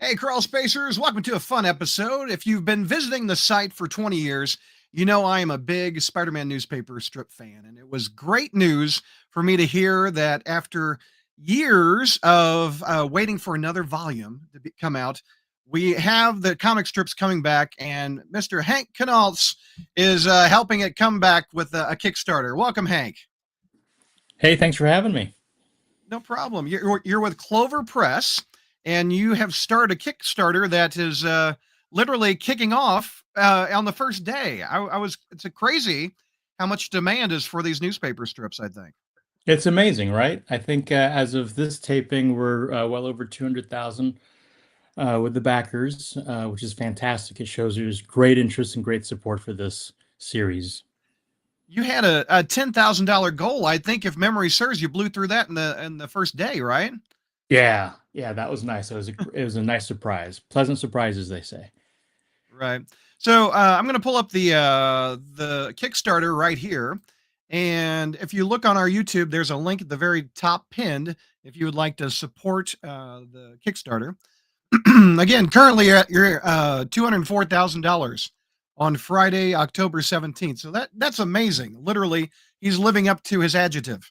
Hey, Crawl Spacers, welcome to a fun episode. If you've been visiting the site for 20 years, you know I am a big Spider Man newspaper strip fan. And it was great news for me to hear that after years of waiting for another volume to come out, we have the comic strips coming back, and Mr. Hank Kanalz is helping it come back with a Kickstarter. Welcome, Hank. Hey, thanks for having me. No problem. You're with Clover Press, and you have started a Kickstarter that is literally kicking off on the first day. It's a crazy how much demand is for these newspaper strips, I think. It's amazing, right? I think as of this taping, we're well over 200,000 with the backers, which is fantastic. It shows there's great interest and great support for this series. You had a $10,000 goal, I think, if memory serves. You blew through that in the first day, right? Yeah, that was nice. It was a nice surprise, pleasant surprise, as they say. Right. So I'm going to pull up the Kickstarter right here, and if you look on our YouTube, there's a link at the very top pinned if you would like to support the Kickstarter. Again, currently you're at $204,000 on Friday, October 17th. So that's amazing. Literally, he's living up to his adjective.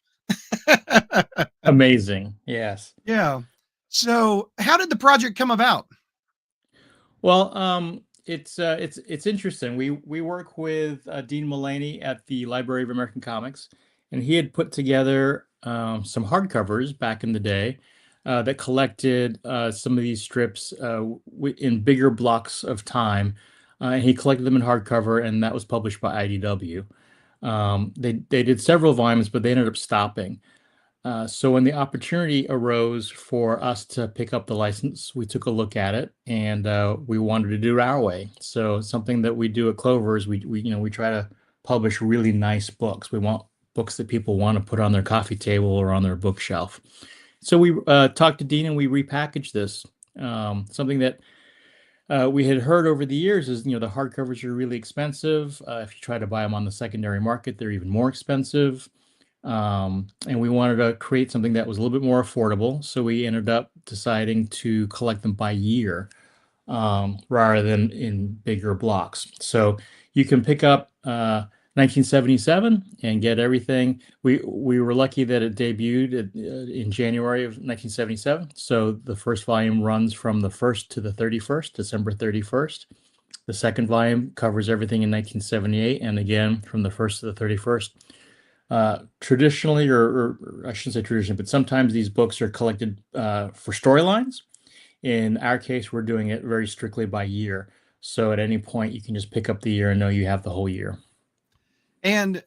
Amazing, yes. Yeah. So how did the project come about? Well, it's interesting. We work with Dean Mullaney at the Library of American Comics, and he had put together some hardcovers back in the day that collected some of these strips in bigger blocks of time. And he collected them in hardcover, and that was published by IDW. They did several volumes, but they ended up stopping. So when the opportunity arose for us to pick up the license, we took a look at it, and we wanted to do it our way. So something that we do at Clover is we try to publish really nice books. We want books that people want to put on their coffee table or on their bookshelf. So we talked to Dean and we repackaged this. Something that we had heard over the years is, the hardcovers are really expensive. If you try to buy them on the secondary market, they're even more expensive. And we wanted to create something that was a little bit more affordable. So we ended up deciding to collect them by year rather than in bigger blocks. So you can pick up 1977 and get everything. We were lucky that it debuted in January of 1977. So the first volume runs from the 1st to the 31st, December 31st. The second volume covers everything in 1978, and again from the 1st to the 31st. Traditionally, or I shouldn't say traditionally, but sometimes these books are collected for storylines. In our case, we're doing it very strictly by year. So at any point, you can just pick up the year and know you have the whole year. And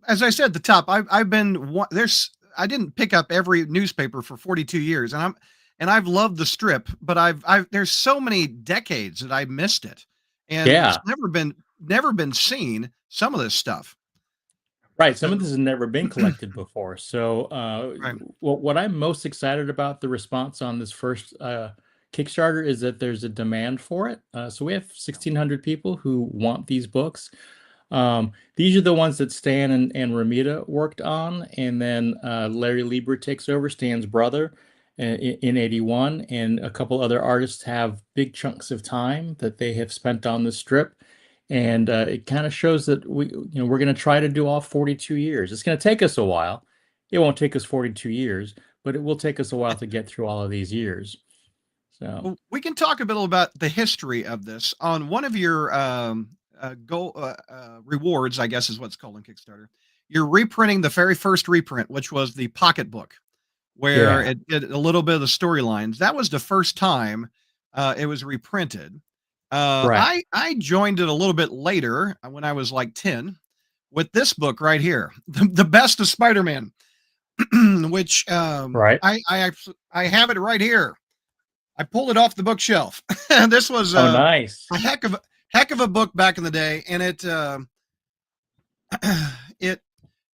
as I said at the top, I've been there's I didn't pick up every newspaper for 42 years, and I've loved the strip, but I've there's so many decades that I missed it, and it's Yeah, never been seen. Some of this stuff. right. So Some of this has never been collected before. So right. what I'm most excited about the response on this first Kickstarter is that there's a demand for it. So we have 1,600 people who want these books. These are the ones that Stan and Romita worked on, and then Larry Lieber takes over, Stan's brother, in 81, and a couple other artists have big chunks of time that they have spent on this strip. And it kind of shows that we're going to try to do all 42 years. It's going to take us a while. It won't take us 42 years, but it will take us a while to get through all of these years. So, Well, we can talk a bit about the history of this on one of your goal rewards, I guess is what's called in Kickstarter. You're reprinting the very first reprint, which was the pocketbook, where yeah, it did a little bit of the storylines. That was the first time it was reprinted. right. I joined it a little bit later when I was like 10 with this book right here, the best of Spider-Man, which Right. I have it right here. I pulled it off the bookshelf. This was Oh, nice. a heck of a book back in the day, and it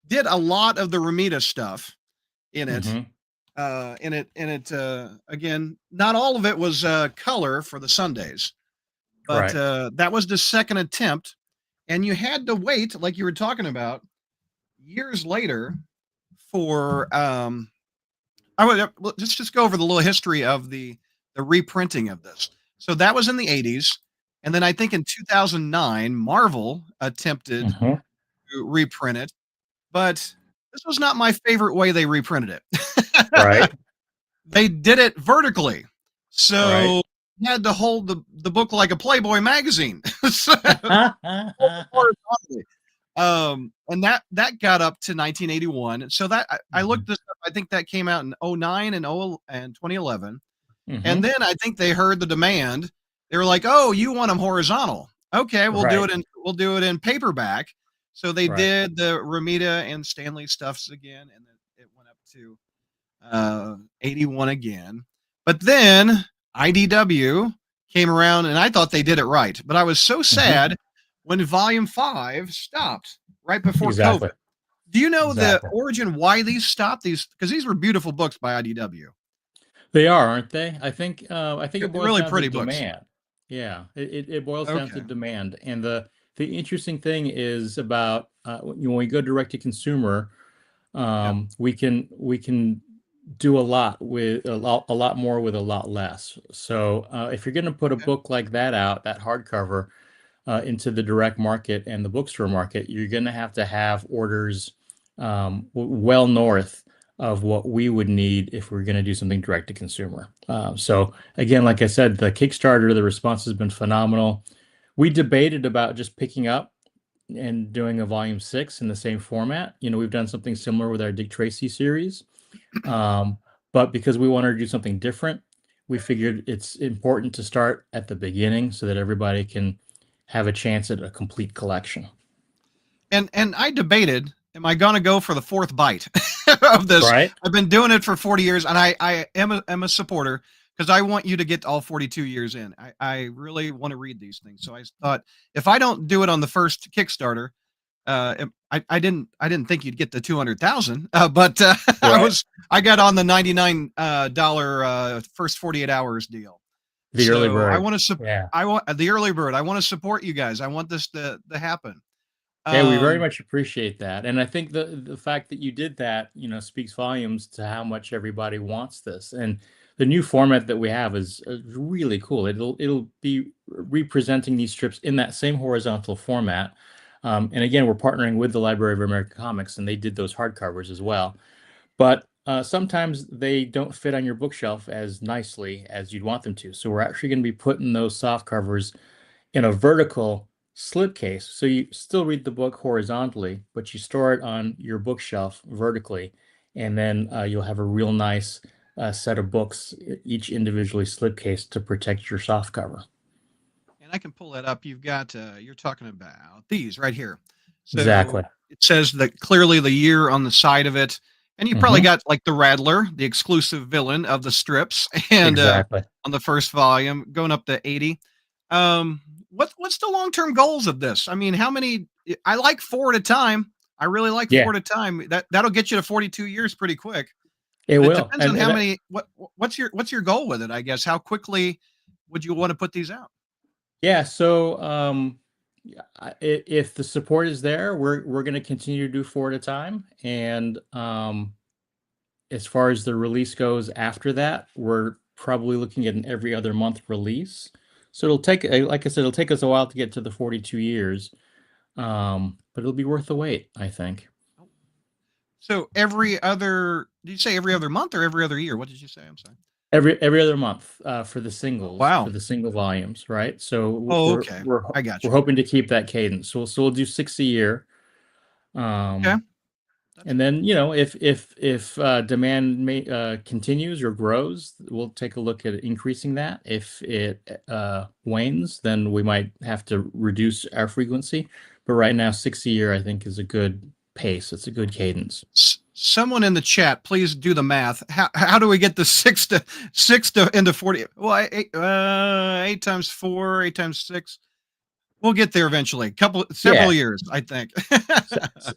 did a lot of the Romita stuff in it. Hmm. Again, not all of it was color for the Sundays, but Right. that was the second attempt, and you had to wait, like you were talking about, years later for I would let's just go over the little history of the reprinting of this. So that was in the 80s. And then I think in 2009, Marvel attempted Hmm. to reprint it, but this was not my favorite way they reprinted it. Right. They did it vertically. Right. So you had to hold the book like a Playboy magazine. So horizontally. And that got up to 1981. So that I Hmm. looked this up. I think that came out in '09 and 2011. And Hmm. then I think they heard the demand. They were like, "Oh, you want them horizontal? Okay, Right. we'll do it in paperback." So they Right. did the Romita and Stanley stuffs again, and then it went up to 81 again. But then IDW came around, and I thought they did it right. But I was so Hmm. sad when Volume 5 stopped right before COVID. Exactly. Do you know the Exactly. origin why these stopped? These because these were beautiful books by IDW. They are, aren't they? I think it They're boils really down to pretty books. demand. Yeah, it boils down to Okay. demand. And the interesting thing is about when we go direct to consumer, Yeah. we can do a lot more with a lot less. So if you're going to put a Okay. book like that out, that hardcover, into the direct market and the bookstore market, you're going to have orders well north of what we would need if we are going to do something direct to consumer. So again, like I said, the Kickstarter, the response has been phenomenal. We debated about just picking up and doing a volume 6 in the same format. We've done something similar with our Dick Tracy series. Um, but because we wanted to do something different, we figured it's important to start at the beginning so that everybody can have a chance at a complete collection. And I debated, am I going to go for the fourth bite of this? Right? I've been doing it for 40 years, and I am a supporter because I want you to get all 42 years in. I really want to read these things. So I thought if I don't do it on the first Kickstarter, I didn't think you'd get the 200,000, but Right. I got on the $99 first 48 hours deal. The early So bird. Yeah. I want the early bird. I want to support you guys. I want this to happen. Yeah, we very Um, much appreciate that. And I think the fact that you did that, speaks volumes to how much everybody wants this. And the new format that we have is really cool. It'll be representing these strips in that same horizontal format. And again, we're partnering with the Library of American Comics, and they did those hardcovers as well. But sometimes they don't fit on your bookshelf as nicely as you'd want them to. So we're actually going to be putting those soft covers in a vertical slipcase. So you still read the book horizontally, but you store it on your bookshelf vertically. And then you'll have a real nice set of books, each individually slipcase to protect your soft cover. and I can pull that up. You've got you're talking about these right here. Exactly. So it says that clearly the year on the side of it, and you probably Hmm. got like the Rattler, the exclusive villain of the strips, and Exactly. on the first volume, going up to 80. Um, what's the long term goals of this? I mean, how many? I like four at a time. I really like Yeah, four at a time. That'll get you to 42 years pretty quick. it But it will. depends on And how that, many. What's your goal with it? I guess how quickly would you want to put these out? yeah, so yeah, if the support is there, we're going to continue to do four at a time. And as far as the release goes after that, we're probably looking at an every other month release. So it'll take, like I said, it'll take us a while to get to the 42 years, but it'll be worth the wait, I think. So every other, did you say every other month or every other year? What did you say? I'm sorry. Every other month Oh, for wow. the single volumes, right? So Oh, we're okay. we're I got we're you. hoping to keep that cadence. So we'll do six a year. Okay. Um, That's And then, cool. if demand continues or grows, we'll take a look at increasing that. If it wanes, then we might have to reduce our frequency. But right now, six a year, I think, is a good pace. It's a good cadence. Someone in the chat, please do the math. How do we get the six to into 40? Well, eight times four, eight times six. We'll get there eventually. Several Yeah, years, I think.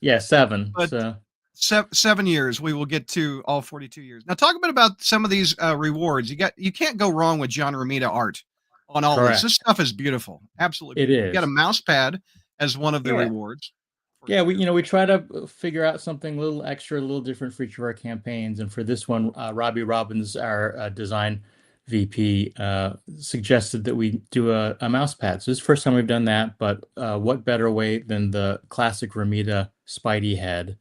yeah, seven. But So 7 years, we will get to all 42 years. Now, talk a bit about some of these rewards. You can't go wrong with John Romita art on all this. This correct. stuff is beautiful, absolutely It beautiful. You got a is. mouse pad as one of the Yeah. rewards for Yeah, we here. we try to figure out something a little extra, a little different for each of our campaigns. And for this one, Robbie Robbins, our design VP, suggested that we do a mouse pad. So this is the first time we've done that, but what better way than the classic Romita Spidey head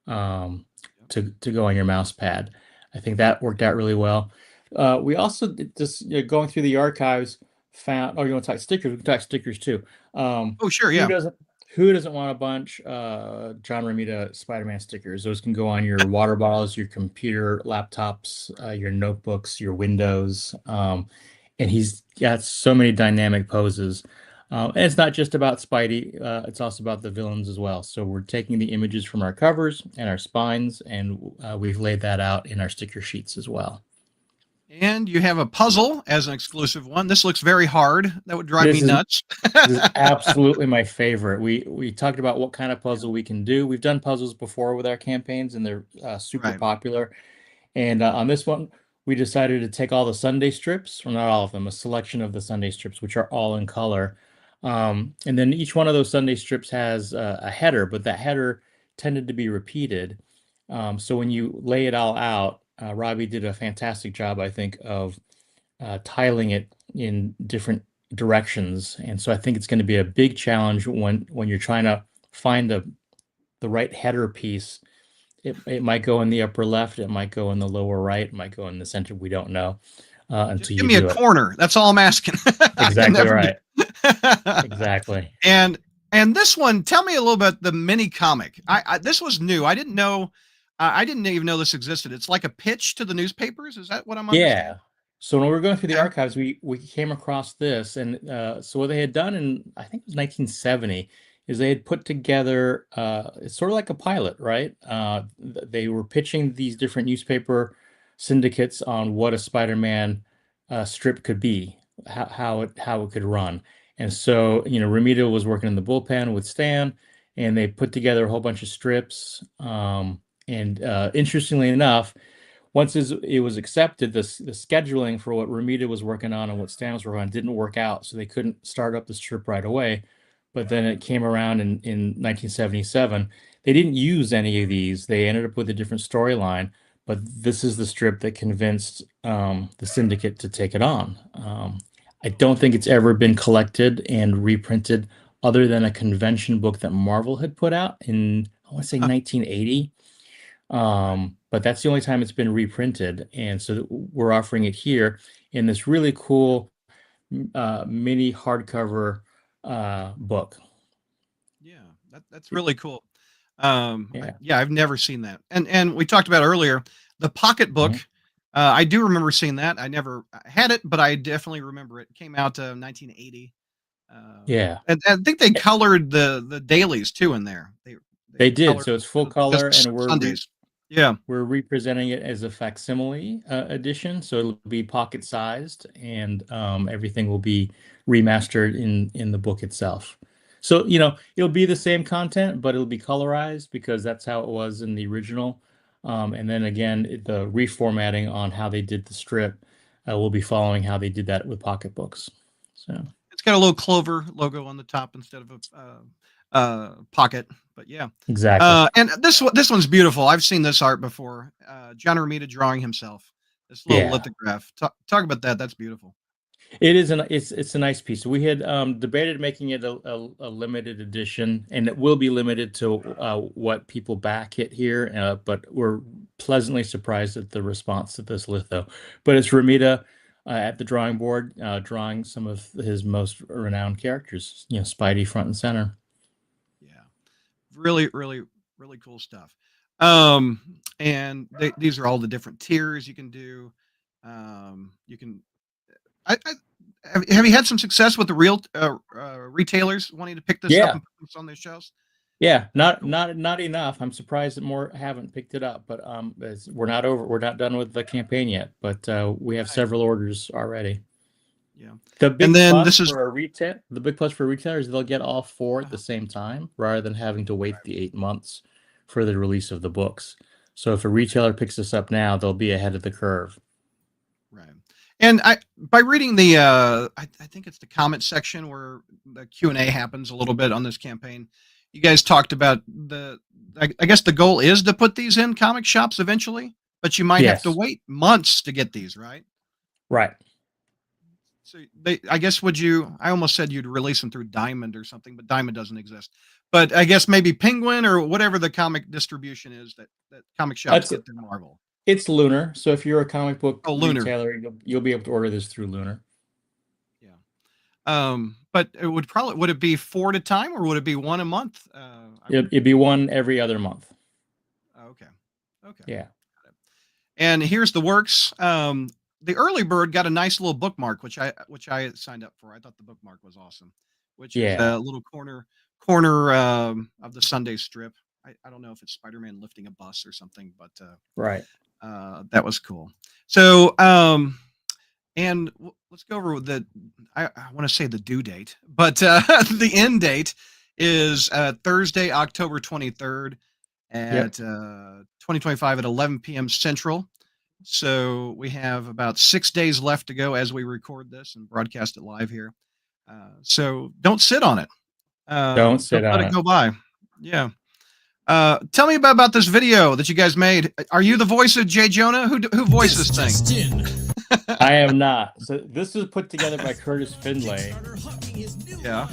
to go on your mouse pad. I think that worked out really well. We also just going through the archives found. Oh, you want to talk stickers? We can talk stickers too. Oh, sure, Who yeah. doesn't want a bunch John Romita Spider-Man stickers? Those can go on your water bottles, your computer, laptops, your notebooks, your windows. And he's got so many dynamic poses. And it's not just about Spidey, it's also about the villains as well. So we're taking the images from our covers and our spines, and we've laid that out in our sticker sheets as well. And you have a puzzle as an exclusive one. This looks very hard. That would drive me This is nuts. this is absolutely my favorite. We talked about what kind of Yeah, puzzle we can do. We've done puzzles before with our campaigns, and they're super right. popular. And on this one, we decided to take all the Sunday strips, well, not all of them, a selection of the Sunday strips, which are all in color. And then each one of those Sunday strips has a header, but that header tended to be repeated. So when you lay it all out, Robbie did a fantastic job, I think, of tiling it in different directions. And so I think it's going to be a big challenge when you're trying to find the right header piece. It might go in the upper left, it might go in the lower right, it might go in the center. We don't know Just until give you me a do it. corner. That's all I'm asking. I can Exactly never do. right. Exactly. and this one, tell me a little bit the mini comic. I this was new. I didn't know. I didn't even know this existed. It's like a pitch to the newspapers. Is that what I'm understanding? Yeah. So when we were going through the Okay. archives, we came across this, and so what they had done in I think it was 1970 is they had put together it's sort of like a pilot, right? They were pitching these different newspaper syndicates on what a Spider-Man strip could be, how it could run, and so Romita was working in the bullpen with Stan, and they put together a whole bunch of strips. And interestingly enough, once it was accepted, the scheduling for what Romita was working on and what Stan was working on didn't work out, so they couldn't start up the strip right away. But then it came around in 1977. They didn't use any of these. They ended up with a different storyline, but this is the strip that convinced the syndicate to take it on. I don't think it's ever been collected and reprinted other than a convention book that Marvel had put out in, I want to say, Huh, 1980. right. But that's the only time it's been reprinted, and so we're offering it here in this really cool mini hardcover book. Yeah, that's really cool. Yeah. Yeah, I've never seen that. And we talked about earlier the pocketbook. Mhm. I do remember seeing that. I never had it, but I definitely remember it. It came out 1980. Yeah, And I think they colored the dailies too in there. They they did. colored So it's full just color, the and Sundays. Yeah. we're representing it as a facsimile edition, so it'll be pocket sized, and everything will be remastered in the book itself. So it'll be the same content, but it'll be colorized because that's how it was in the original. And then again, the reformatting on how they did the strip will be following how they did that with pocketbooks. So It's got a little Clover logo on the top instead of a pocket. But yeah. exactly. And this one's beautiful. I've seen this art before. John Romita drawing himself. This little Yeah. lithograph. Talk about that. That's beautiful. It's a nice piece. We had debated making it a limited edition, and it will be limited to what people back it here. But we're pleasantly surprised at the response to this litho. But it's Romita at the drawing board, drawing some of his most renowned characters. Spidey front and center. Yeah. Really, really, really cool stuff. And these are all the different tiers you can do. You can. I have you had some success with the real retailers wanting to pick this up Yeah. and put this on their shelves? Yeah, That's not cool. not not enough. I'm surprised that more haven't picked it up, but we're not over. We're not done with the campaign yet, but we have Right. several orders already. Yeah. The And big then plus this is for the big plus for retailers, they'll get all four at uh, the same time rather than having to wait the 8 months for the release of the books. So if a retailer picks this up now, they'll be ahead of the curve. right. And by reading the I think it's the comment section where the Q&A happens a little bit on this campaign. You guys talked about I guess the goal is to put these in comic shops eventually, but you might have to Yes. wait months to get these, right? Right. So I guess I almost said you'd release them through Diamond or something, but Diamond doesn't exist. But I guess maybe Penguin or whatever the comic distribution is that comic shops That's get through Marvel. It's Lunar. So if you're a comic book Oh, Lunar. retailer, you'll be able to order this through Lunar. Yeah. But would it be 4 at a time or would it be 1 a month? It'd be one every other month. Okay. Okay. Yeah. And here's the works. The early bird got a nice little bookmark, which I signed up for. I thought the bookmark was awesome, which is Yeah. a little corner of the Sunday strip. I don't know if it's Spider-Man lifting a bus or something, but Right. that was cool. So and let's go over I want to say the due date, but the end date is Thursday, October 23rd at 2025 at 11 p.m. Central. So we have about 6 days left to go as we record this and broadcast it live here. So don't sit on it. Don't sit let on it it. go by. Yeah. Tell me about this video that you guys made. Are you the voice of Jay Jonah? Who voiced this thing? I am not. So this was put together by Curtis Findlay. Yeah.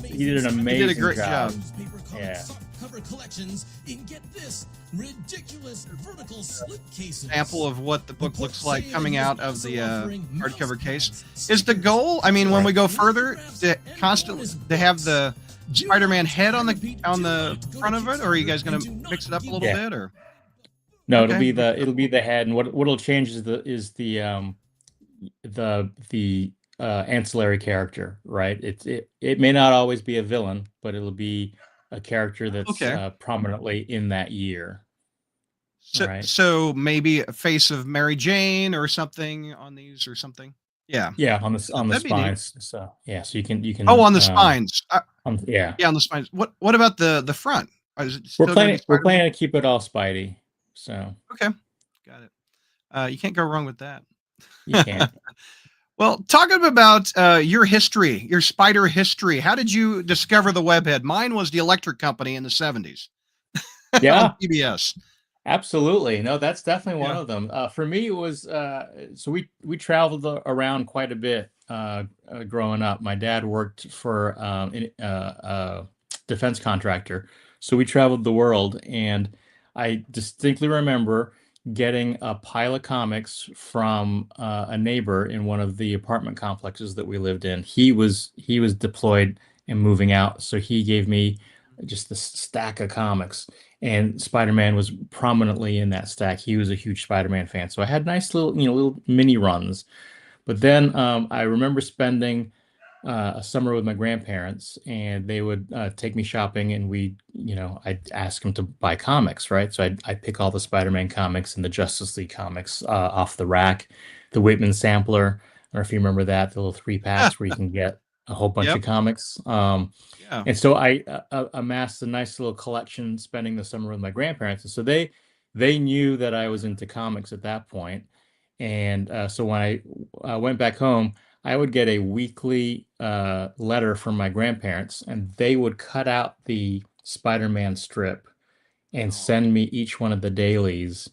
He did an amazing He did a great job. Yeah. Cover collections and get this ridiculous vertical slip cases. Sample of what the book looks like coming out of the hardcover case. Is the goal? I mean, when we go further, to have the Spider-Man head on the front of it, or are you guys going to mix it up a little bit, or? No, Okay. it'll be the head, and what'll change is the ancillary character, right? It may not always be a villain, but it'll be a character that's prominently in that year. So, right? So maybe a face of Mary Jane or something on these or something. Yeah. Yeah, on the That'd be neat. spines. So yeah, so you can. Oh, on the spines. Yeah. Yeah, on the spines. What about the front? Is it still We're gonna be planning Spider-Man? to keep it all Spidey. So Okay, got it. You can't go wrong with that. you can't. Well, talking about your history, your spider history. How did you discover the webhead? Mine was the Electric Company in the 70s. Yeah. On PBS. Absolutely. No, that's definitely one Yeah. of them. For me, it was so we traveled around quite a bit growing up. My dad worked for a defense contractor, so we traveled the world, and I distinctly remember getting a pile of comics from a neighbor in one of the apartment complexes that we lived in. He was deployed and moving out, so he gave me just this stack of comics, and Spider-Man was prominently in that stack. He was a huge Spider-Man fan, so I had nice little mini runs. But then I remember spending a summer with my grandparents, and they would take me shopping, and I'd ask them to buy comics, right? So I'd pick all the Spider-Man comics and the Justice League comics off the rack, the Whitman sampler. I don't know if you remember that, the little 3-packs where you can get a whole bunch of comics. Yeah. And so I amassed a nice little collection spending the summer with my grandparents. And so they knew that I was into comics at that point. And so when I went back home, I would get a weekly letter from my grandparents, and they would cut out the Spider-Man strip and send me each one of the dailies.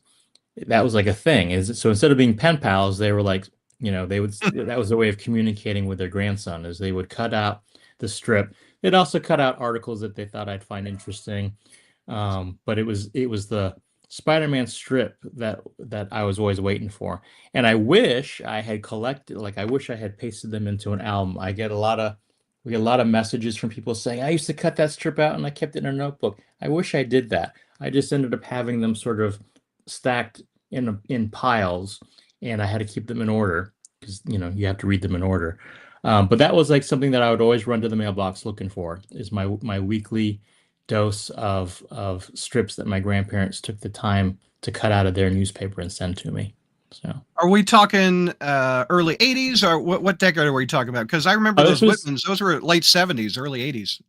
That was like a thing. So instead of being pen pals, they were like, that was a way of communicating with their grandson, is they would cut out the strip. They'd also cut out articles that they thought I'd find interesting. But it was the Spider-Man strip that I was always waiting for. And I wish I had collected, I wish I had pasted them into an album. We get a lot of messages from people saying, I used to cut that strip out and I kept it in a notebook. I wish I did that. I just ended up having them sort of stacked in piles, and I had to keep them in order because you have to read them in order. But that was like something that I would always run to the mailbox looking for, is my weekly dose of strips that my grandparents took the time to cut out of their newspaper and send to me. So are we talking early 80s, or what decade are we talking about? Because I remember those Whitmans, those were late 70s, early 80s.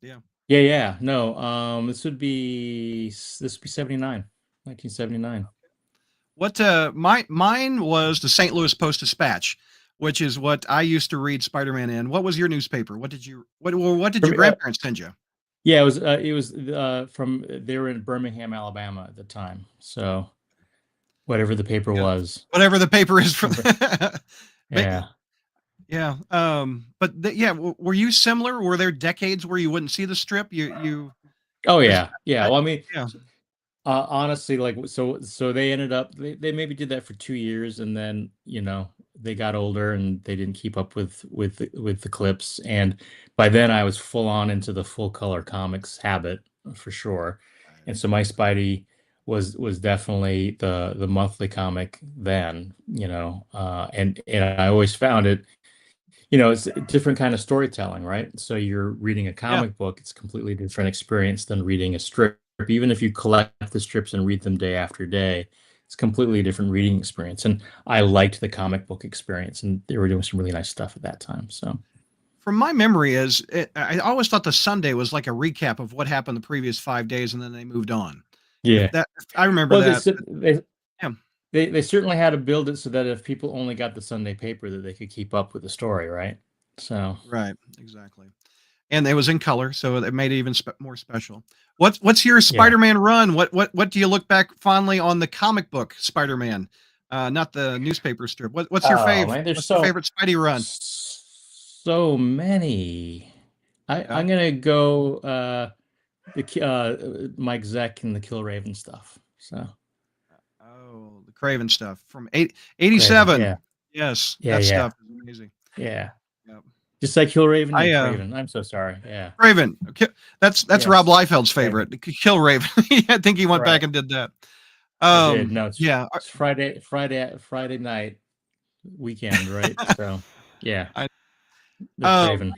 Yeah. No, this would be 79, 1979. What mine was the St. Louis Post-Dispatch, which is what I used to read Spider-Man in. What was your newspaper? What did your grandparents send you? Yeah, it was from, they were in Birmingham, Alabama at the time. So whatever the paper was. Whatever the paper is from But Yeah. yeah, but yeah, were you similar? Were there decades where you wouldn't see the strip? You Oh because yeah. Yeah. Well, I mean, yeah, honestly, like so they ended up they maybe did that for 2 years, and then they got older and they didn't keep up with the clips, and by then I was full on into the full color comics habit for sure, and so my Spidey was definitely the monthly comic then, and I always found it. It's a different kind of storytelling, right? So you're reading a yeah. comic book, it's a completely different experience than reading a strip. Even if you collect the strips and read them day after day, it's a completely different reading experience. And I liked the comic book experience, and they were doing some really nice stuff at that time. So, From my memory, I always thought the Sunday was like a recap of what happened the previous 5 days, and then they moved on. yeah. If I remember Well, that. Yeah, they certainly had to build it so that if people only got the Sunday paper, that they could keep up with the story, right? So, right, exactly. And it was in color, so it made it even more special. What's your yeah. Spider-Man run? What do you look back fondly on the comic book Spider-Man, not the newspaper strip? What's your Oh fave? man, there's What's your favorite Spidey run? so many. Yeah. I'm gonna go Mike Zeck and the Kill Raven stuff. So Oh, the Craven stuff from Craven, 87. yeah, Yes, yeah, that yeah, stuff is amazing. yeah. Yep. Just like Kill Raven, yeah, I Craven. I'm so sorry. Yeah, Craven. That's Rob yes, Liefeld's Craven. favorite. Kill Raven. I think he went back Right, and did that. I did. No, Yeah. it's Friday night weekend, right? So yeah, I the Craven.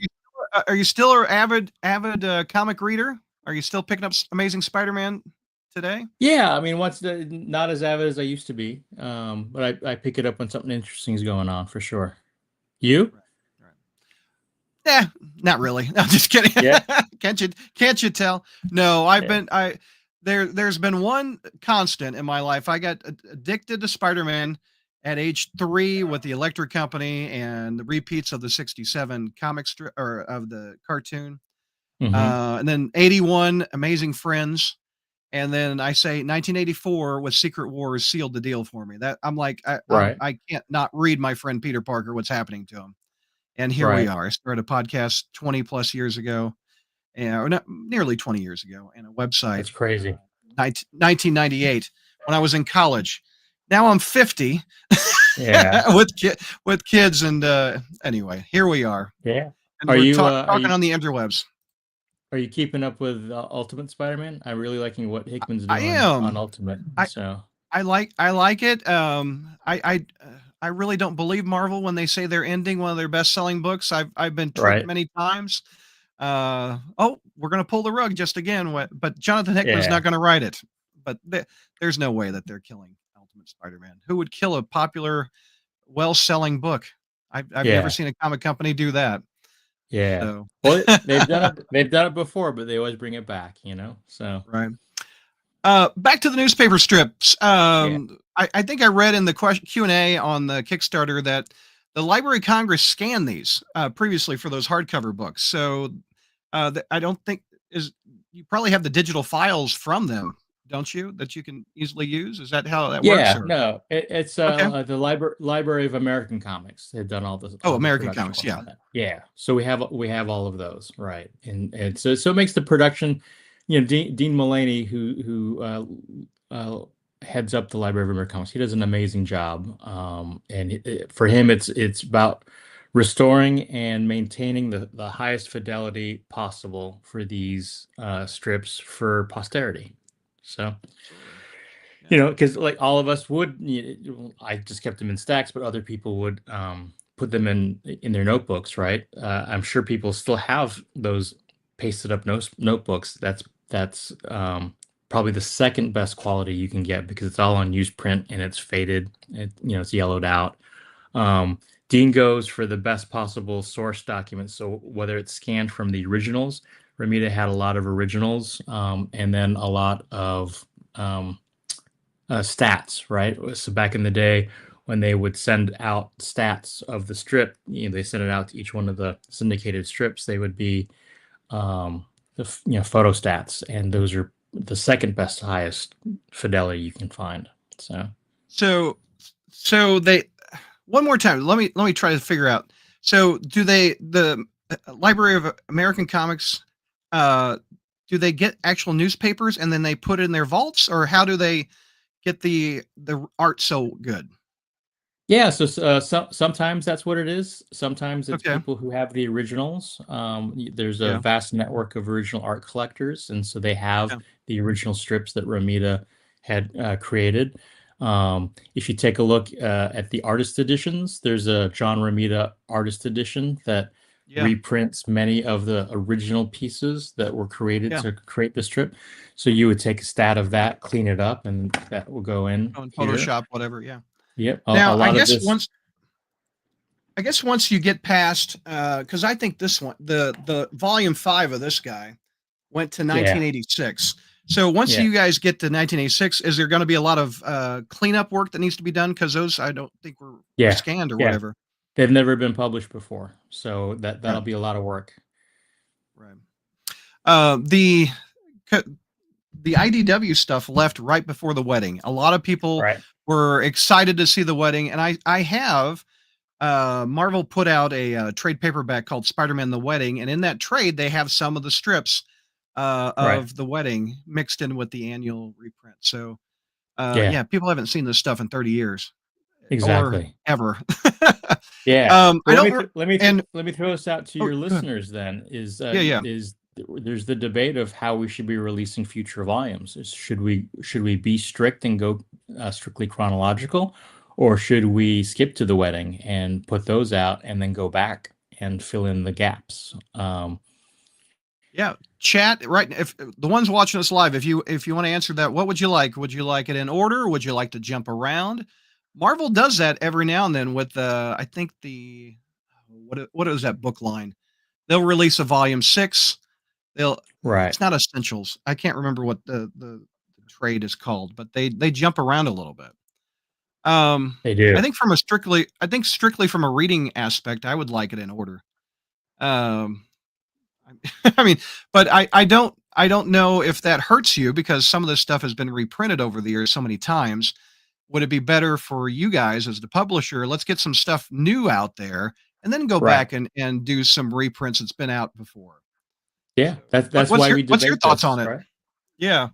Are you still an avid comic reader? Are you still picking up Amazing Spider-Man today? Yeah, I mean, not as avid as I used to be, but I pick it up when something interesting is going on for sure. You? Right. Right. Yeah, not really. I'm just kidding. Yeah. Can't you tell? No, I've Yeah. been I there's been one constant in my life. I got addicted to Spider-Man at age 3 with the Electric Company and the repeats of the 67 comic strip or of the cartoon. Hmm. And then 81 Amazing Friends. And then I say 1984 with Secret Wars sealed the deal for me. That I'm like, Right. I can't not read my friend Peter Parker, what's happening to him. And here we Right. are. I started a podcast 20 plus years ago, or not, nearly 20 years ago, and a website That's crazy. 1998 when I was in college. Now I'm 50 Yeah. with kids, and anyway, here we are, Yeah. and Are we're you talking on the interwebs. are you keeping up with Ultimate Spider-Man? I'm really liking what Hickman's I doing on am. Ultimate. I So, I like it. I really don't believe Marvel when they say they're ending one of their best-selling books. I've been tricked right. many times. Oh, we're gonna pull the rug just again. But Jonathan Hickman's Yeah. not gonna write it. But there's no way that they're killing Ultimate Spider-Man. Who would kill a popular, well-selling book? I've never Yeah. seen a comic company do that. Yeah. So Well, they've done it before, but they always bring it back. So, right. Back to the newspaper strips. yeah. I think I read in the Q&A on the Kickstarter that the Library of Congress scanned these previously for those hardcover books. So I don't think is you probably have the digital files from them, don't you? That you can easily use. Is that how that works? Yeah, Or no, it's okay. the Library of American Comics. They've done all the Oh, all the American production comics. work Yeah. on that. Yeah, so we have all of those, right? And so it makes the production. Dean Mullaney, who heads up the Library of American Comics, he does an amazing job. And for him, it's about restoring and maintaining the highest fidelity possible for these strips for posterity. So. Absolutely. Yeah. Because like all of us would, I just kept them in stacks, but other people would put them in their notebooks, right? I'm sure people still have those pasted up notebooks. That's probably the second best quality you can get because it's all on newsprint and it's faded. It's yellowed out. Dean goes for the best possible source documents. So whether it's scanned from the originals, Romita had a lot of originals, and then a lot of stats, right? So back in the day when they would send out stats of the strip, they sent it out to each one of the syndicated strips. They would be photo stats, and those are the second best, highest fidelity you can find. So So they one more time. Let me try to figure out. So, do they the Library of American Comics? Uh, do they get actual newspapers and then they put it in their vaults, or how do they get the art so good? Yeah, so sometimes that's what it is. Sometimes it's Okay. people who have the originals. There's a Yeah. vast network of original art collectors, and so they have Yeah. the original strips that Romita had created. If you take a look at the artist editions, there's a John Romita artist edition that Yeah. reprints many of the original pieces that were created Yeah. to create the strip. So you would take a stat of that, clean it up, and that will go in On here. Photoshop, whatever. Yeah. Yep, a Now, lot of this. I guess once you get past, because I think this one, the volume 5 of this guy went to Yeah, 1986. So once yeah, you guys get to 1986, is there going to be a lot of cleanup work that needs to be done? Because those I don't think were yeah, scanned or yeah. whatever. They've never been published before, so that'll Right. be a lot of work. Right. Uh, the co- the IDW stuff left right before the wedding. A lot of people Right, were excited to see the wedding, and I have Marvel put out a trade paperback called Spider-Man: The Wedding, and in that trade they have some of the strips right. of the wedding mixed in with the annual reprint. So Yeah, yeah, people haven't seen this stuff in 30 years or exactly. ever. Yeah. I Well, don't and let me throw this out to oh, your go ahead. listeners then. Yeah, yeah. There's the debate of how we should be releasing future volumes. Should we be strict and go strictly chronological, or should we skip to the wedding and put those out and then go back and fill in the gaps? Yeah, chat right if the ones watching us live, if you want to answer that, what would you like? Would you like it in order? Would you like to jump around? Marvel does that every now and then with I think the what is that book line? They'll release a volume 6. They'll Right. it's not essentials. I can't remember what the trade is called, but they jump around a little bit. Um They do. I think strictly from a reading aspect, I would like it in order. Um I mean, but I don't know if that hurts you because some of this stuff has been reprinted over the years so many times. Would it be better for you guys as the publisher? Let's get some stuff new out there and then go Right. back and do some reprints that's been out before. Yeah, So that's why we what's your debate thoughts on this, it? right? Yeah.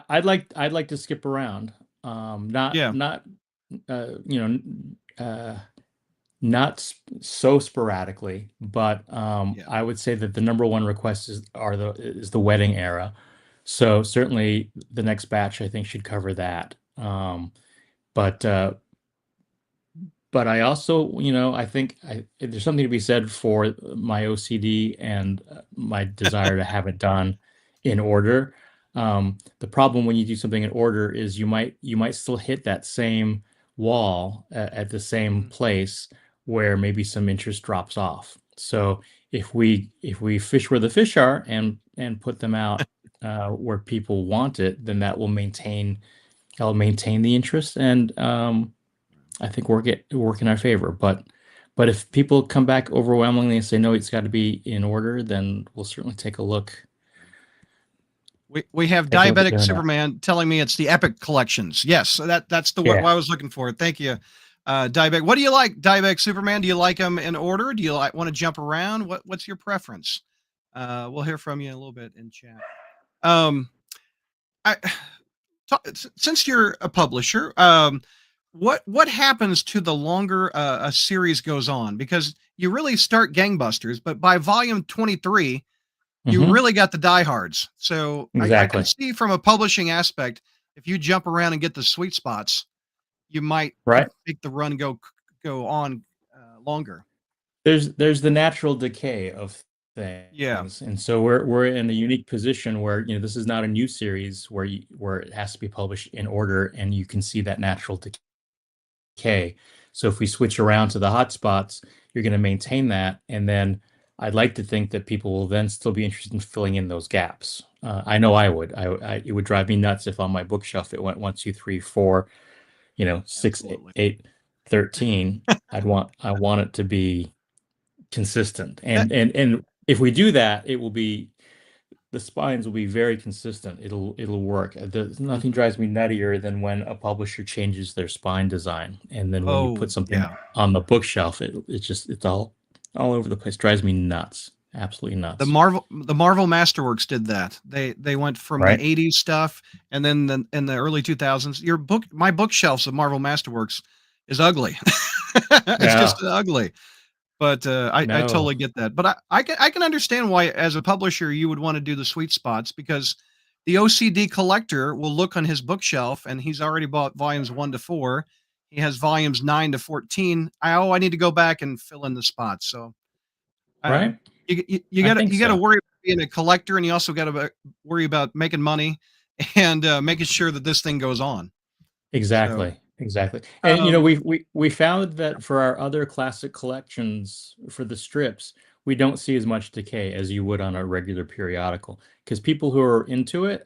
I'd like to skip around. Yeah. Not you know not so sporadically, but Yeah. I would say that the number one request is the wedding era. So certainly the next batch I think should cover that. But I also, I think there's something to be said for my OCD and my desire to have it done in order. The problem when you do something in order is you might still hit that same wall at the same Mhm. place where maybe some interest drops off. So if we fish where the fish are and put them out where people want it, then that'll maintain the interest and I think work in our favor. But if people come back overwhelmingly and say no, it's got to be in order, then we'll certainly We have take a look at Diabetic doing that. Superman telling me it's the Epic collections. Yes, so that's the what Yeah. I was looking for. Thank you. Diabetic. What do you like, Diabetic Superman? Do you like them in order? Do you want to jump around? What's your preference? We'll hear from you in a little bit in chat. Um, I since you're a publisher, what happens to the longer a series goes on? Because you really start gangbusters, but by volume 23, you Hmm. really got the diehards. So I can Exactly. see from a publishing aspect, if you jump around and get the sweet spots, you might Right. make the run go on longer. There's the natural decay of Yeah. things, and so we're in a unique position where this is not a new series where it has to be published in order, and you can see that natural decay. So if we switch around to the hotspots, you're going to maintain that, and then I'd like to think that people will then still be interested in filling in those gaps. I know I would. It would drive me nuts if on my bookshelf it went 1, 2, 3, 4, 6, Absolutely. 8, 13. I want it to be consistent, That and if we do that, it will be the spines will be very consistent. It'll work. Nothing drives me nuttier than when a publisher changes their spine design, and then when you put Oh, something yeah. on the bookshelf, it's all over the place. Drives me nuts. Absolutely nuts. The Marvel Masterworks did that. They went from the Right? 80s stuff, and then in the early 2000s, my bookshelves of Marvel Masterworks is ugly. It's Yeah. just ugly. But I No. totally get that. But I can understand why, as a publisher, you would want to do the sweet spots, because the OCD collector will look on his bookshelf and he's already bought volumes 1 to 4. He has volumes 9 to 14. I need to go back and fill in the spots. So Right? you I got to think you got to so. worry about being a collector, and you also got to worry about making money and making sure that this thing goes on. So Exactly. Exactly. And um, we found that for our other classic collections for the strips, we don't see as much decay as you would on a regular periodical, because people who are into it.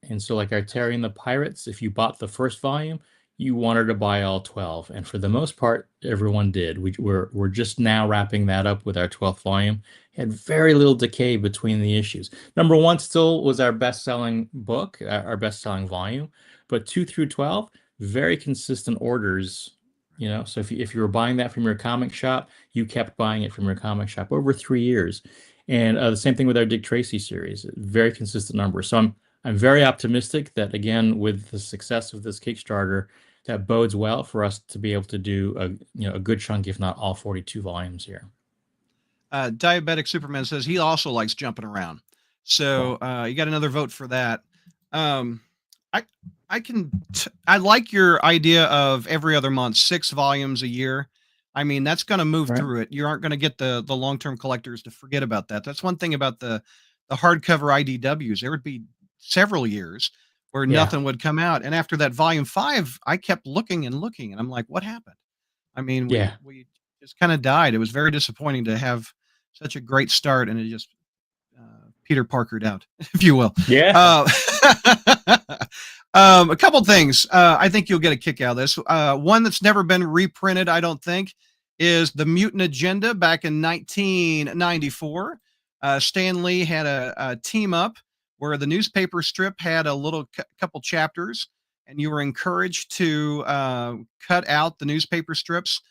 And so like our Terry and the Pirates, if you bought the first volume, you wanted to buy all 12. And for the most part, everyone did. We're just now wrapping that up with our 12th volume. Had very little decay between the issues. Number one still was our best-selling book, our best-selling volume, but 2 through 12, very consistent orders. So if you were buying that from your comic shop, you kept buying it from your comic shop over 3 years. And the same thing with our Dick Tracy series, very consistent numbers. So I'm very optimistic that, again, with the success of this Kickstarter, that bodes well for us to be able to do a good chunk, if not all 42 volumes here. Diabetic Superman says he also likes jumping around. So Cool. you got another vote for that. Um, I I like your idea of every other month, 6 volumes a year. I mean, that's going to move Right? through it. You aren't going to get the long-term collectors to forget about that. That's one thing about the hardcover IDWs. There would be several years where Yeah. nothing would come out, and after that volume 5, I kept looking and looking, and I'm like, what happened? I mean, we Yeah. we just kind of died. It was very disappointing to have such a great start, and it just Peter Parkered out, if you will. Yeah. Uh, a couple things. I think you'll get a kick out of this. One that's never been reprinted, I don't think, is The Mutant Agenda back in 1994. Stan Lee had a team up where the newspaper strip had a little couple chapters, and you were encouraged to cut out the newspaper strips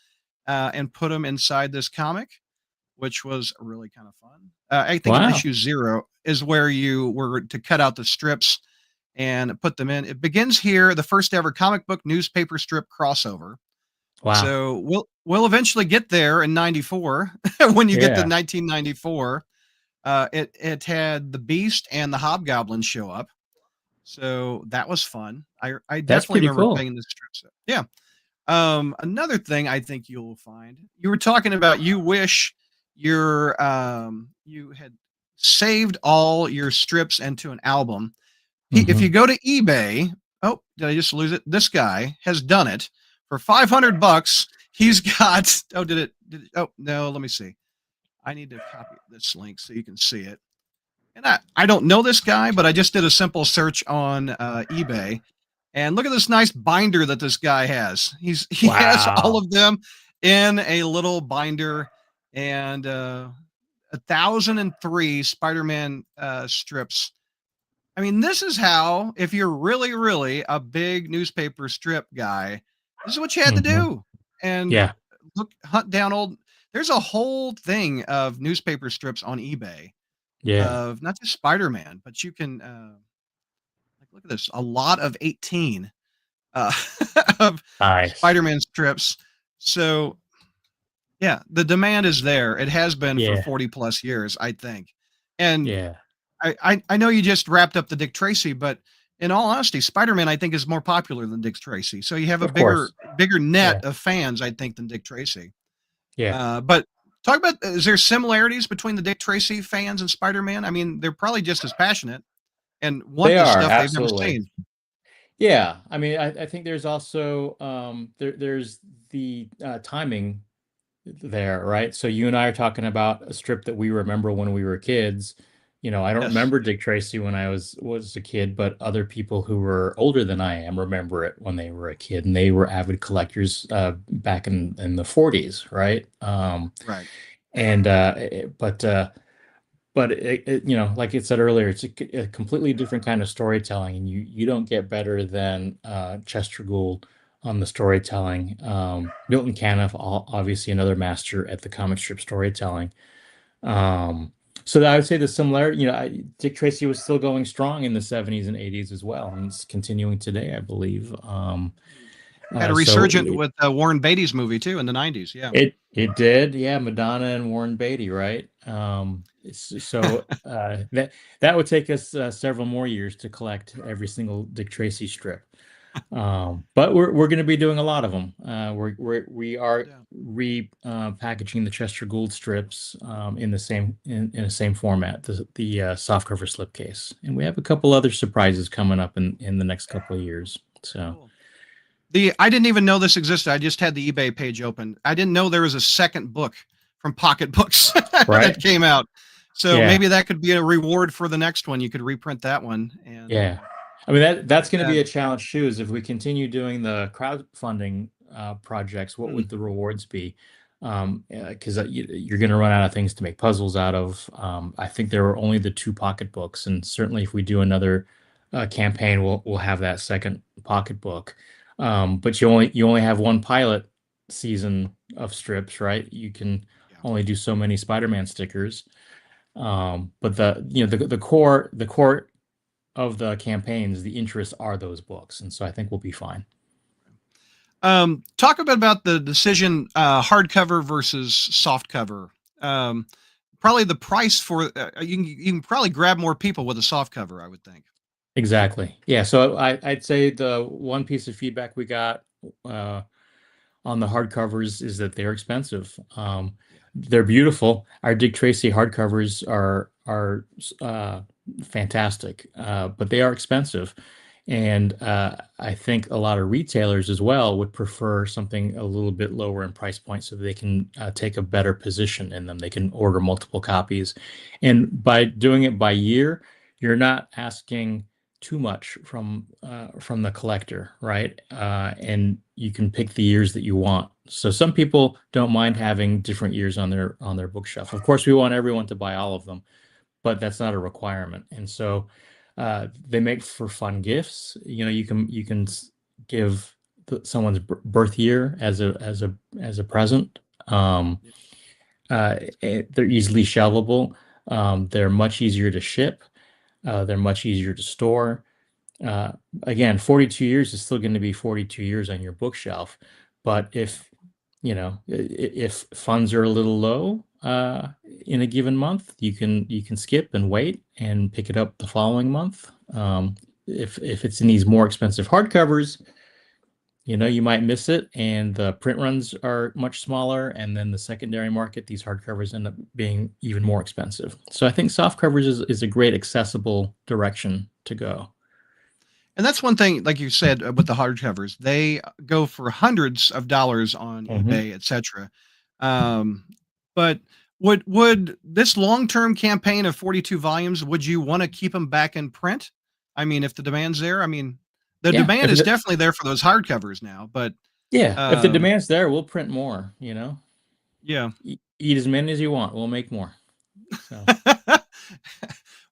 and put them inside this comic, which was really kind of fun. I think in Wow. issue 0 is where you were to cut out the strips and put them in. It begins here, the first ever comic book newspaper strip crossover. Wow. So we'll eventually get there in 94 when you get to Yeah. 1994. It had the Beast and the Hobgoblin show up. So that was fun. I That's definitely pretty remember cool. playing the strips. Yeah. Another thing I think you'll find, you were talking about you wish you had saved all your strips into an album. If you Hmm. go to eBay, oh, did I just lose it? This guy has done it for $500. He's got, oh, oh, no, let me see. I need to copy this link so you can see it. And I don't know this guy, but I just did a simple search on eBay, and look at this nice binder that this guy has. He has all Wow. of them in a little binder, and 1,003 Spider-Man strips. I mean, this is how, if you're really, really a big newspaper strip guy, this is what you had to Hmm. do. And Yeah. hunt down old. There's a whole thing of newspaper strips on eBay Yeah. of not just Spider-Man, but you can like look at this, a lot of 18 uh, of Nice. Spider-Man strips. So yeah, the demand is there. It has been for Yeah. 40 plus years, I think. And Yeah. I know you just wrapped up the Dick Tracy, but in all honesty, Spider-Man I think is more popular than Dick Tracy. So you have a Of bigger course. bigger Yeah. net of fans, I think, than Dick Tracy. Yeah. But talk about, is there similarities between the Dick Tracy fans and Spider-Man? I mean, they're probably just as passionate and want They this are, stuff they've never absolutely. seen. Yeah. I mean, I think there's also there's the timing there, right? So you and I are talking about a strip that we remember when we were kids. I don't Yes. remember Dick Tracy when I was a kid, but other people who were older than I am remember it when they were a kid, and they were avid collectors back in the 40s, right? Right. And but but you know, like it said earlier, it's a completely different kind of storytelling, and you don't get better than Chester Gould on the storytelling. Milton Caniff, obviously another master at the comic strip storytelling. Um, so I would say the similarity, you know, Dick Tracy was still going strong in the 70s and 80s as well, and it's continuing today, I believe. Had a So resurgent with Warren Beatty's movie too in the 90s. Yeah. it did, yeah. Madonna and Warren Beatty, right? That would take us several more years to collect every single Dick Tracy strip. But we're going to be doing a lot of them. We are Yeah. packaging the Chester Gould strips in the same format, the softcover slipcase, and we have a couple other surprises coming up in the next couple of years. So. Cool. I didn't even know this existed. I just had the eBay page open. I didn't know there was a second book from Pocket Books Right. that came out. So Yeah. maybe that could be a reward for the next one. You could reprint that one. And Yeah. I mean, that's going to be Yeah. a challenge too, is if we continue doing the crowdfunding projects, what would the rewards be? Because you're going to run out of things to make puzzles out of. I think there were only the 2 pocketbooks, and certainly if we do another campaign, we'll have that second pocketbook. But you only have one pilot season of strips, right? You can Yeah. only do so many Spider-Man stickers. But the core of the campaigns, the interests are those books, and so I think we'll be fine. Talk a bit about the decision, hardcover versus softcover. Probably the price for you can probably grab more people with a softcover, I would think. Exactly. Yeah. So I'd say the one piece of feedback we got on the hardcovers is that they're expensive. They're beautiful. Our Dick Tracy hardcovers are fantastic, but they are expensive. And I think a lot of retailers as well would prefer something a little bit lower in price point so they can take a better position in them. They can order multiple copies. And by doing it by year, you're not asking too much from the collector, right? And you can pick the years that you want. So some people don't mind having different years on their bookshelf. Of course, we want everyone to buy all of them, but that's not a requirement. And so they make for fun gifts. You know, you can give someone's birth year as a present. They're easily shelvable. They're much easier to ship. They're much easier to store. Again, 42 years is still going to be 42 years on your bookshelf. But if funds are a little low in a given month, you can skip and wait and pick it up the following month. If it's in these more expensive hardcovers, you might miss it, and the print runs are much smaller, and then the secondary market, these hardcovers end up being even more expensive. So I think soft covers is a great accessible direction to go. And that's one thing, like you said, with the hardcovers, they go for hundreds of dollars on eBay, etc. But would this long-term campaign of 42 volumes, would you want to keep them back in print? I mean, if the demand's there, I mean, the Yeah, demand is definitely there for those hardcovers now, but if the demand's there, we'll print more, yeah. Eat as many as you want. We'll make more. So.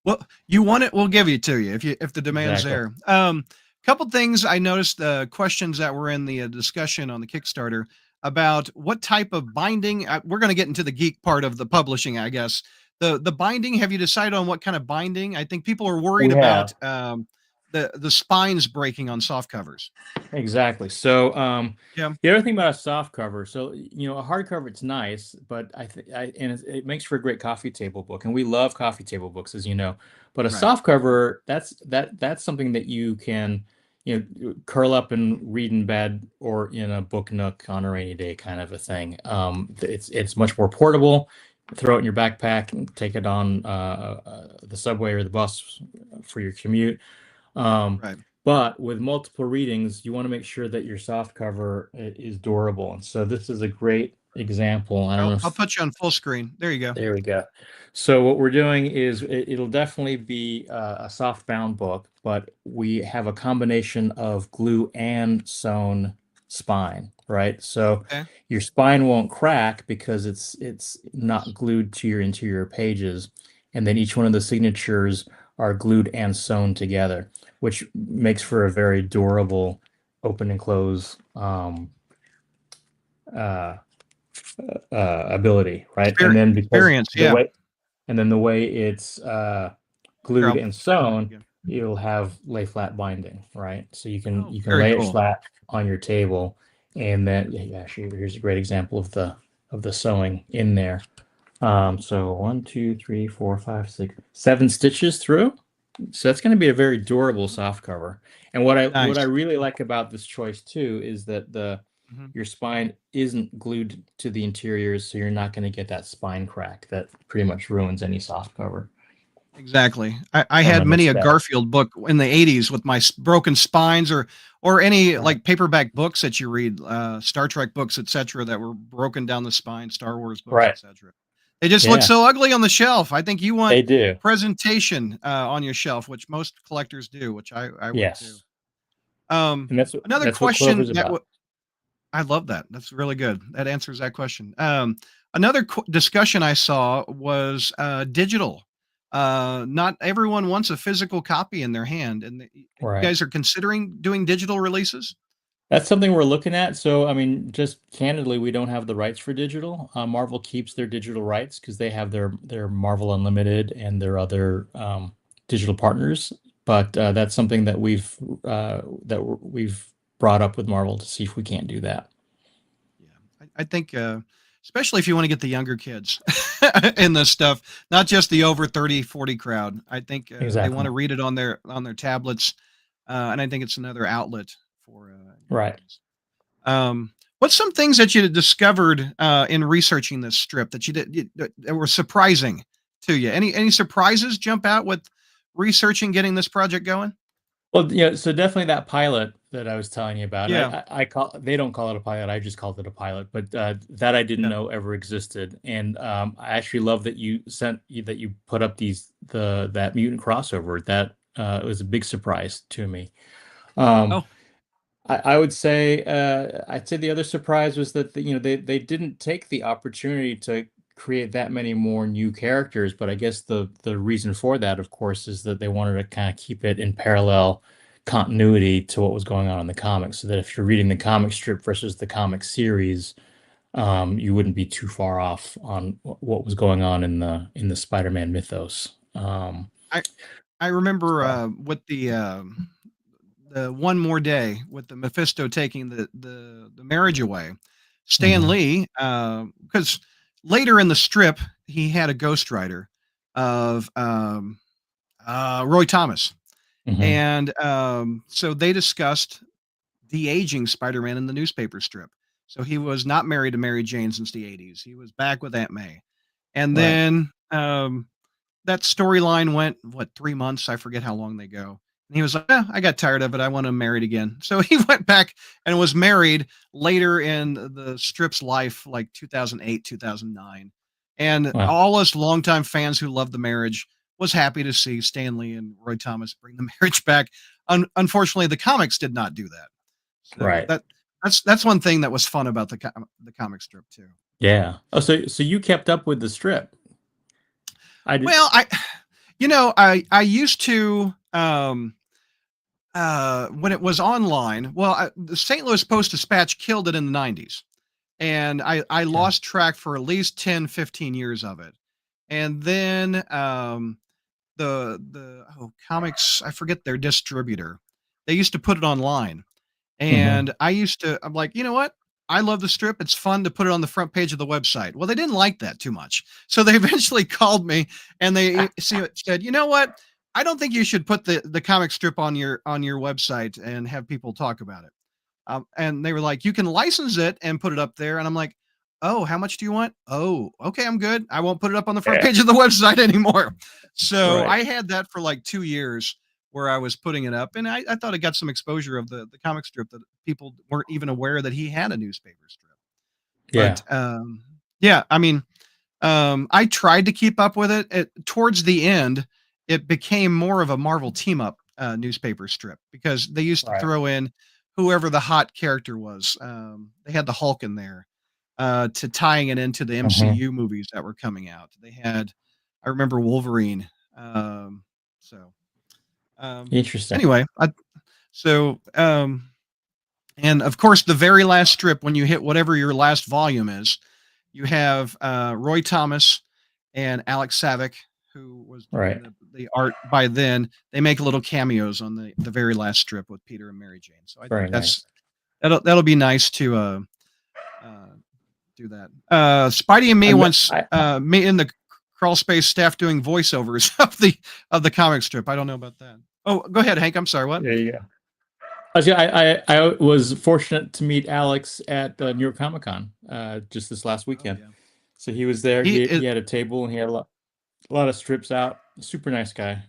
Well, you want it, we'll give it to you if the demand's Exactly. there. Couple things I noticed, questions that were in the discussion on the Kickstarter about what type of binding. We're going to get into the geek part of the publishing, I guess. The binding. Have you decided on what kind of binding? I think people are worried about the spines breaking on soft covers. Exactly. So Yeah. the other thing about a soft cover, so a hard cover, it's nice, but it makes for a great coffee table book, and we love coffee table books, as you know. But a Right. soft cover, that's something that you can curl up and read in bed or in a book nook on a rainy day, kind of a thing. It's much more portable. Throw it in your backpack and take it on the subway or the bus for your commute. Right. But with multiple readings, you want to make sure that your soft cover is durable. And so this is a great example. I don't know I'll put you on full screen. There you go. There we go. So what we're doing is it'll definitely be a soft bound book, but we have a combination of glue and sewn spine, right? So your spine won't crack because it's not glued to your interior pages. and then each one of the signatures are glued and sewn together, which makes for a very durable open and close uh, ability, right? And then because Experience, the yeah. way and then the way it's Here, glued I'll and flip it sewn, again. you'll have lay flat binding, right? So Oh, you can very lay it cool. flat on your table, and then yeah, actually here's a great example of the sewing in there. So 1, 2, 3, 4, 5, 6, 7 stitches through. So that's going to be a very durable soft cover. And what I Nice. really like about this choice too is that Mhm. your spine isn't glued to the interiors, so you're not going to get that spine crack that pretty much ruins any soft cover Exactly. I from had a many a misstep. Garfield book in the 80s with my broken spines or any Right. like paperback books that you read, Star Trek books, etc., that were broken down the spine, Star Wars books, Right. etc. They just look Yeah, so ugly on the shelf. I think you want they do. presentation on your shelf, which most collectors do, which I would too. Yes. Um, And Another that's what question Clover's that about. I love that. That's really good. That answers that question. Another discussion I saw was digital. Not everyone wants a physical copy in their hand, and you Right. guys are considering doing digital releases. That's something we're looking at. So, I mean, just candidly, we don't have the rights for digital. Marvel keeps their digital rights because they have their Marvel Unlimited and their other digital partners. But that's something that we've brought up with Marvel to see if we can't do that. Yeah, I think, especially if you want to get the younger kids in this stuff, not just the over 30, 40 crowd. I think they want Exactly. to read it on their tablets, and I think it's another outlet for you Right. guys. What's some things that you discovered in researching this strip that that were surprising to you? Any surprises jump out with researching getting this project going? Well, yeah, so definitely that pilot that I was telling you about. Yeah, I call they don't call it a pilot. I just called it a pilot, but that I didn't yeah. know ever existed. And I actually love that that you put up that mutant crossover. That was a big surprise to me. Um, Oh, I would say I'd say the other surprise was that they didn't take the opportunity to create that many more new characters, but I guess the reason for that, of course, is that they wanted to kind of keep it in parallel continuity to what was going on in the comics, so that if you're reading the comic strip versus the comic series, you wouldn't be too far off on what was going on in the Spider-Man mythos. I I remember So, with the one more day with the Mephisto taking the marriage away. Stan mhm, Lee, because later in the strip he had a ghostwriter of Roy Thomas. mhm, And so they discussed de-aging Spider-Man in the newspaper strip. So he was not married to Mary Jane since the 80s. He was back with Aunt May. And right, then that storyline went, what, 3 months? I forget how long they go. And he was like, I got tired of it. I want him married again. So he went back and was married later in the strip's life, like 2008, 2009. And wow, all us longtime fans who loved the marriage was happy to see Stanley and Roy Thomas bring the marriage back. Unfortunately, the comics did not do that. So right, that's one thing that was fun about the comic strip too. yeah. Oh, so you kept up with the strip? I did. Well, I used to when it was online. Well, the St. Louis Post Dispatch killed it in the 90s, and I Okay. lost track for at least 10, 15 years of it. And then the comics, I forget their distributor. They used to put it online. Mhm. And I'm like, you know what? I love the strip. It's fun to put it on the front page of the website. Well, they didn't like that too much. So they eventually called me and said, you know what? I don't think you should put the comic strip on your website and have people talk about it. And they were like, you can license it and put it up there. And I'm like, oh, how much do you want? Oh, okay, I'm good. I won't put it up on the front Yeah. page of the website anymore. So Right. I had that for like 2 years where I was putting it up, and I thought it got some exposure of the comic strip that people weren't even aware that he had a newspaper strip. But Yeah. yeah, I mean, I tried to keep up with it. Towards the end, it became more of a Marvel team up newspaper strip because they used to Right. throw in whoever the hot character was. They had the Hulk in there to tying it into the Mhm. MCU movies that were coming out. They had, I remember Wolverine. So Interesting. anyway, and of course, the very last strip, when you hit whatever your last volume is, you have Roy Thomas and Alex Savick, who was Right. doing the art by then. They make little cameos on the very last strip with Peter and Mary Jane. So I think Very nice. that'll be nice to do that. Spidey and me once me in the crawl space staff doing voiceovers of the comic strip. I don't know about that. Oh, go ahead, Hank. I'm sorry. What? There you go. I was fortunate to meet Alex at New York Comic Con just this last weekend. Oh, yeah. So he was there. He He had a table and he had a lot of strips out. Super nice guy.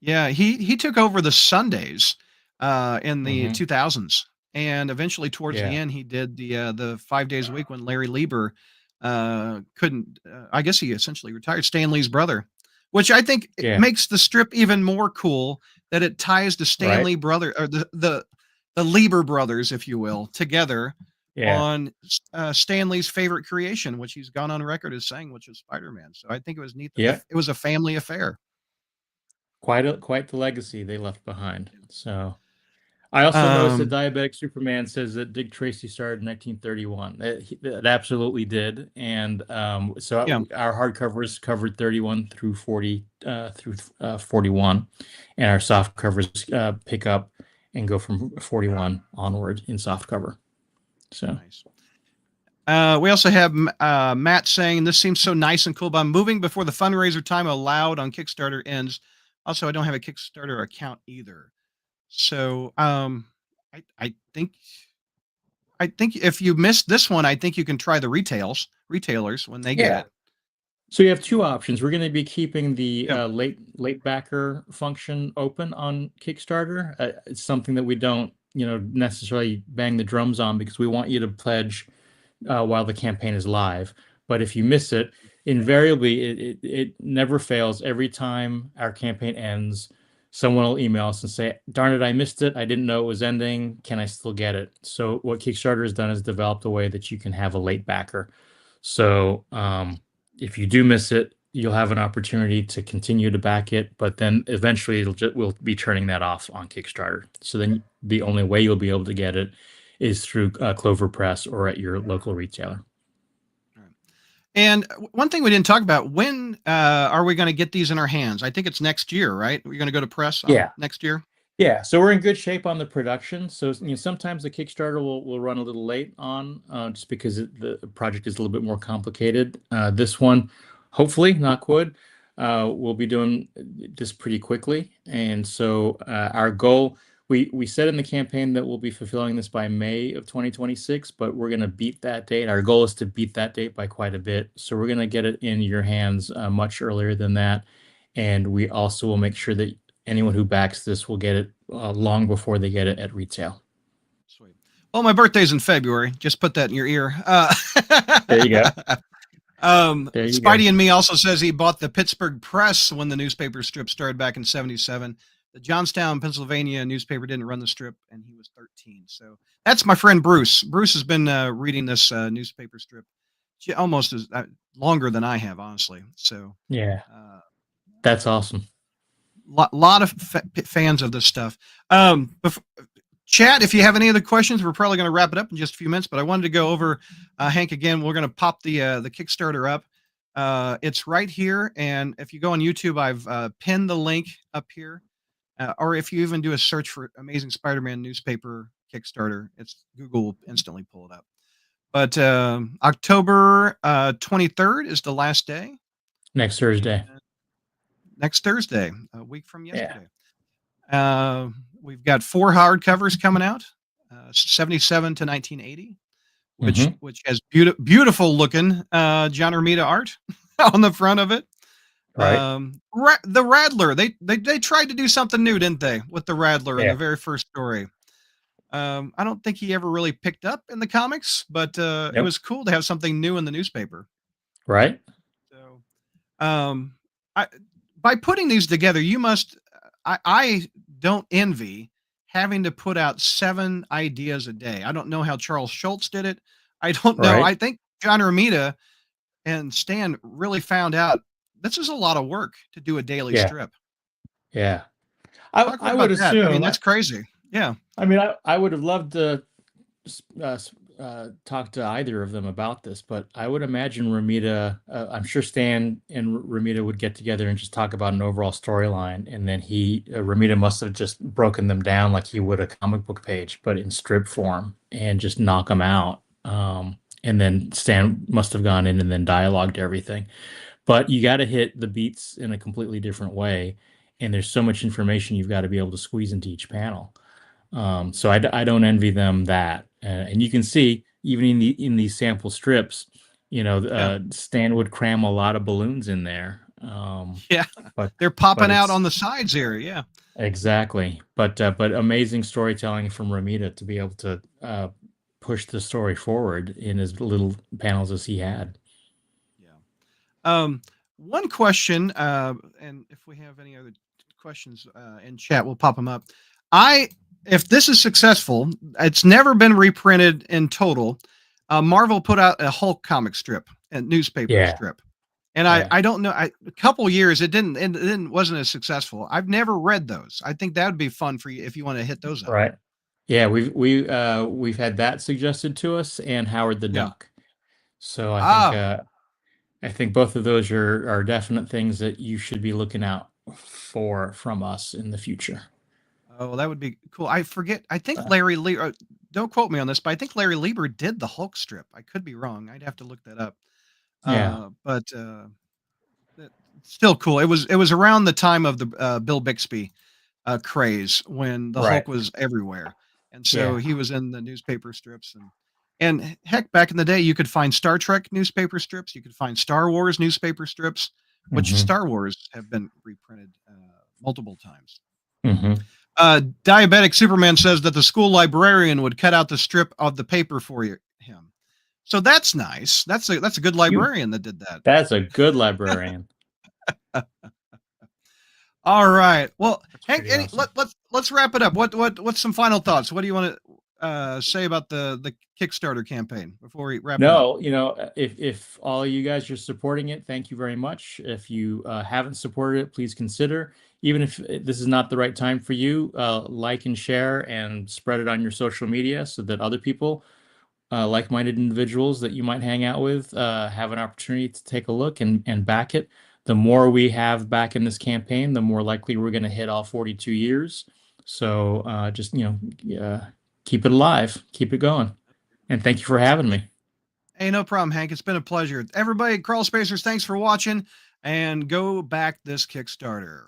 Yeah, he took over the Sundays in the Mhm. 2000s, and eventually towards the Yeah. end, he did the 5 days a week when Larry Lieber couldn't. I guess he essentially retired. Stan Lee's brother, which I think it Yeah. makes the strip even more cool that it ties the Stan Right. Lee brother or the Lieber brothers, if you will, together Yeah. on Stan Lee's favorite creation, which he's gone on record as saying, which is Spider-Man. So I think it was neat that Yeah. it was a family affair. Quite the legacy they left behind. So I also noticed that Um, Diabetic Superman says that Dick Tracy started in 1931. It absolutely did, and so yeah. our hardcovers covered 31 through 41, and our soft covers pick up and go from 41 onward in soft cover. So Nice. We also have Matt saying, this seems so nice and cool, but I'm moving before the fundraiser time allowed on Kickstarter ends. Also, I don't have a Kickstarter account either. So I think if you missed this one, I think you can try the retailers when they get yeah. it. So you have two options. We're going to be keeping the Yeah. late backer function open on Kickstarter. It's something that we don't, necessarily bang the drums on because we want you to pledge while the campaign is live. But if you miss it, invariably it never fails. Every time our campaign ends, someone will email us and say, "Darn it, I missed it. I didn't know it was ending. Can I still get it?" So what Kickstarter has done is developed a way that you can have a late backer. So if you do miss it, you'll have an opportunity to continue to back it, but then eventually we'll be turning that off on Kickstarter. So then the only way you'll be able to get it is through Clover Press or at your local retailer. And one thing we didn't talk about, when are we going to get these in our hands? I think it's next year, right? We're going to go to press next year. Yeah, so we're in good shape on the production. So sometimes the Kickstarter will run a little late on just because the project is a little bit more complicated. This one, hopefully, knock wood, we'll be doing this pretty quickly. And so our goal, we said in the campaign that we'll be fulfilling this by May of 2026, but we're going to beat that date. Our goal is to beat that date by quite a bit. So we're going to get it in your hands much earlier than that. And we also will make sure that anyone who backs this will get it long before they get it at retail. Sweet. Well, my birthday's in February. Just put that in your ear. There you go. Spidey and me also says he bought the Pittsburgh Press when the newspaper strip started back in '77. The Johnstown, Pennsylvania newspaper didn't run the strip, and he was 13. So that's my friend Bruce. Bruce has been reading this newspaper strip almost as longer than I have, honestly. So yeah, that's awesome. Lot of fans of this stuff. Chat, if you have any other questions, we're probably going to wrap it up in just a few minutes, but I wanted to go over Hank again. We're going to pop the Kickstarter up. It's right here, and if you go on YouTube, I've pinned the link up here. Or if you even do a search for Amazing Spider-Man newspaper Kickstarter, Google will instantly pull it up. But October 23rd is the last day. Next Thursday. Next Thursday, a week from yesterday. Yeah. We've got 4 hardcovers coming out, 77 to 1980, which has beautiful looking John Romita art on the front of it. Right. The Rattler, they tried to do something new, didn't they, with the Rattler in the very first story. I don't think he ever really picked up in the comics, but it was cool to have something new in the newspaper. Right. So, by putting these together, you must. I don't envy having to put out 7 ideas a day. I don't know how Charles Schultz did it. I don't know. Right. I think John Romita and Stan really found out this is a lot of work to do a daily Yeah. strip. Yeah. Talk a bit I would about that. I mean, assume, that's crazy. Yeah. I mean, I would have loved to talk to either of them about this, but I would imagine Romita, I'm sure Stan and Romita would get together and just talk about an overall storyline. And then Romita must have just broken them down like he would a comic book page, but in strip form and just knock them out. And then Stan must have gone in and then dialogued everything. But you got to hit the beats in a completely different way. And there's so much information you've got to be able to squeeze into each panel. So I don't envy them that. And you can see even in these sample strips, Stan would cram a lot of balloons in there. Yeah. But They're popping out it's on the sides here. Yeah. exactly. But amazing storytelling from Romita to be able to push the story forward in as little panels as he had. Yeah. One question, and if we have any other questions in chat, we'll pop them up. If this is successful, it's never been reprinted in total. Marvel put out a Hulk comic strip and newspaper Yeah. strip, and Yeah. I don't know. A couple years it wasn't as successful. I've never read those. I think that would be fun for you if you want to hit those up. Right. Yeah, we've had that suggested to us and Howard the Yeah. Duck. So Ah, I think both of those are definite things that you should be looking out for from us in the future. oh, that would be cool. I forget. I think Uh, Larry Lieber. Don't quote me on this, but I think Larry Lieber did the Hulk strip. I could be wrong. I'd have to look that up. yeah. But still cool. It was around the time of the Bill Bixby craze when the Right. Hulk was everywhere, and so Yeah. he was in the newspaper strips and heck, back in the day, you could find Star Trek newspaper strips, you could find Star Wars newspaper strips, which Hmm. Star Wars have been reprinted multiple times. Hmm. Diabetic Superman says that the school librarian would cut out the strip of the paper for him. So that's nice. That's a good librarian that did that. That's a good librarian. All right. Well, That's Hank, pretty awesome. let's wrap it up. What's some final thoughts? What do you want to say about the Kickstarter campaign before we wrap it up? No, if all you guys are supporting it, thank you very much. If you haven't supported it, please consider. Even if this is not the right time for you, like and share and spread it on your social media so that other people, like-minded individuals that you might hang out with, have an opportunity to take a look and back it. The more we have back in this campaign, the more likely we're going to hit all 42 years. So just keep it alive, keep it going, and thank you for having me. Hey, no problem, Hank. It's been a pleasure. Everybody, Crawl Spacers, thanks for watching, and go back this Kickstarter.